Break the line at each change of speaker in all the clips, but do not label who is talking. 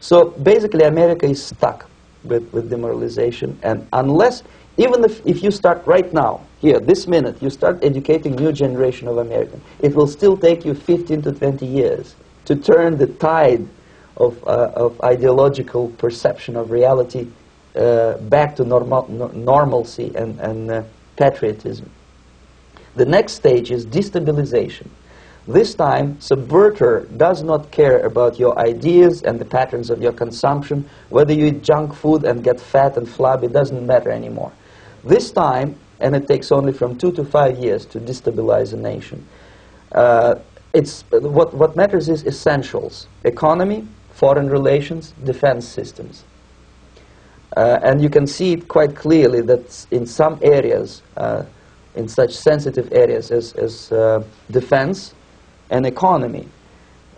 So basically America is stuck with demoralization, and unless, even if you start right now, here, this minute, you start educating new generation of Americans, it will still take you 15 to 20 years to turn the tide of ideological perception of reality back to normalcy and patriotism. The next stage is destabilization. This time, subverter does not care about your ideas and the patterns of your consumption. Whether you eat junk food and get fat and flabby, it doesn't matter anymore. This time, and it takes only from 2 to 5 years to destabilize a nation, what matters is essentials: economy, foreign relations, defense systems. And you can see it quite clearly that in some areas, in such sensitive areas as defense and economy,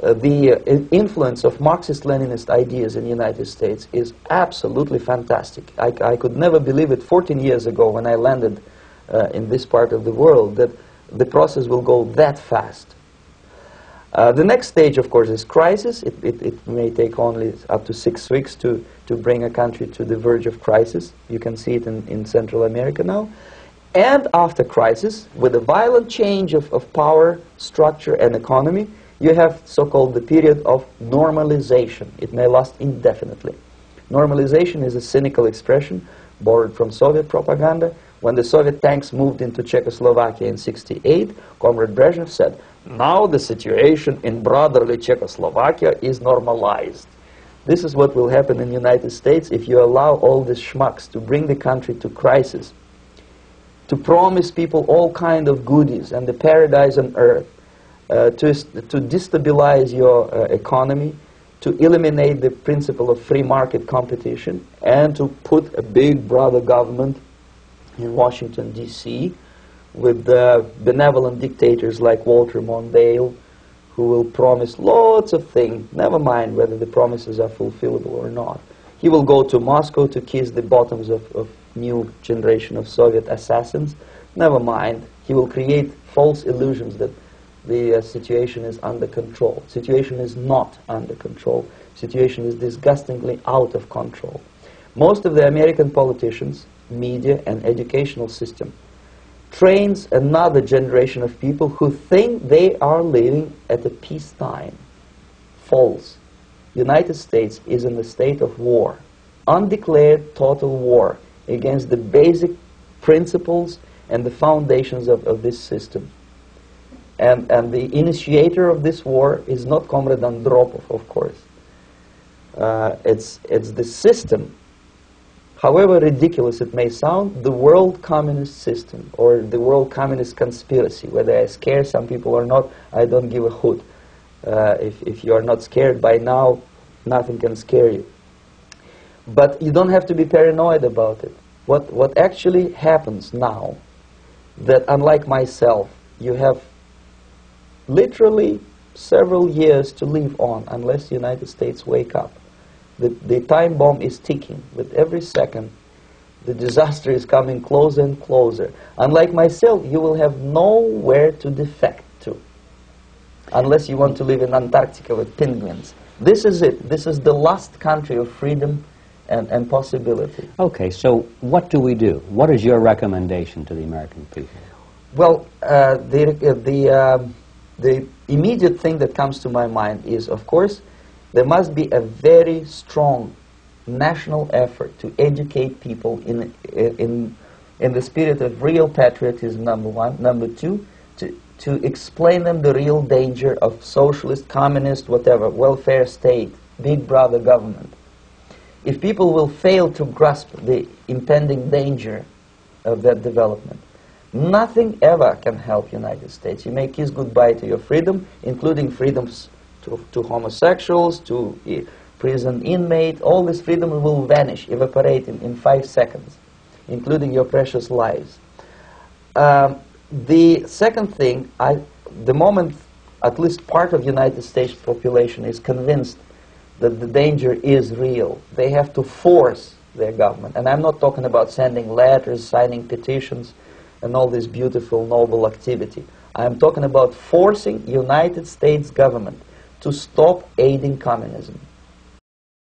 the influence of Marxist-Leninist ideas in the United States is absolutely fantastic. I could never believe it 14 years ago when I landed in this part of the world that the process will go that fast. The next stage, of course, is crisis. It may take only up to 6 weeks to bring a country to the verge of crisis. You can see it in Central America now. And after crisis, with a violent change of power, structure, and economy, you have so-called the period of normalization. It may last indefinitely. Normalization is a cynical expression borrowed from Soviet propaganda. When the Soviet tanks moved into Czechoslovakia in '68, Comrade Brezhnev said, "Now the situation in brotherly Czechoslovakia is normalized." This is what will happen in the United States if you allow all these schmucks to bring the country to crisis, to promise people all kind of goodies and the paradise on earth, to destabilize your economy, to eliminate the principle of free market competition, and to put a big brother government in Washington, D.C., with benevolent dictators like Walter Mondale, who will promise lots of things, never mind whether the promises are fulfillable or not. He will go to Moscow to kiss the bottoms of new generation of Soviet assassins. Never mind. He will create false illusions that the situation is under control. Situation is not under control. Situation is disgustingly out of control. Most of the American politicians, media, and educational system trains another generation of people who think they are living at a peacetime. False. United States is in a state of war, undeclared total war against the basic principles and the foundations of this system. And the initiator of this war is not Comrade Andropov, of course. It's the system. However ridiculous it may sound, the world communist system or the world communist conspiracy, whether I scare some people or not, I don't give a hoot. If you are not scared by now, nothing can scare you. But you don't have to be paranoid about it. What actually happens now, that unlike myself, you have literally several years to live on unless the United States wake up. The time bomb is ticking. With every second, the disaster is coming closer and closer. Unlike myself, you will have nowhere to defect to, unless you want to live in Antarctica with penguins. This is it. This is the last country of freedom and possibility.
Okay, so what do we do? What is your recommendation to the American people?
Well, the immediate thing that comes to my mind is, of course, there must be a very strong national effort to educate people in the spirit of real patriotism, number one. Number two, to explain them the real danger of socialist, communist, whatever, welfare state, big brother government. If people will fail to grasp the impending danger of that development, nothing ever can help United States. You may kiss goodbye to your freedom, including freedoms to homosexuals, to prison inmate. All this freedom will vanish, evaporate in 5 seconds, including your precious lives. The second thing, the moment at least part of United States population is convinced that the danger is real, they have to force their government. And I'm not talking about sending letters, signing petitions, and all this beautiful, noble activity. I'm talking about forcing United States government to stop aiding communism.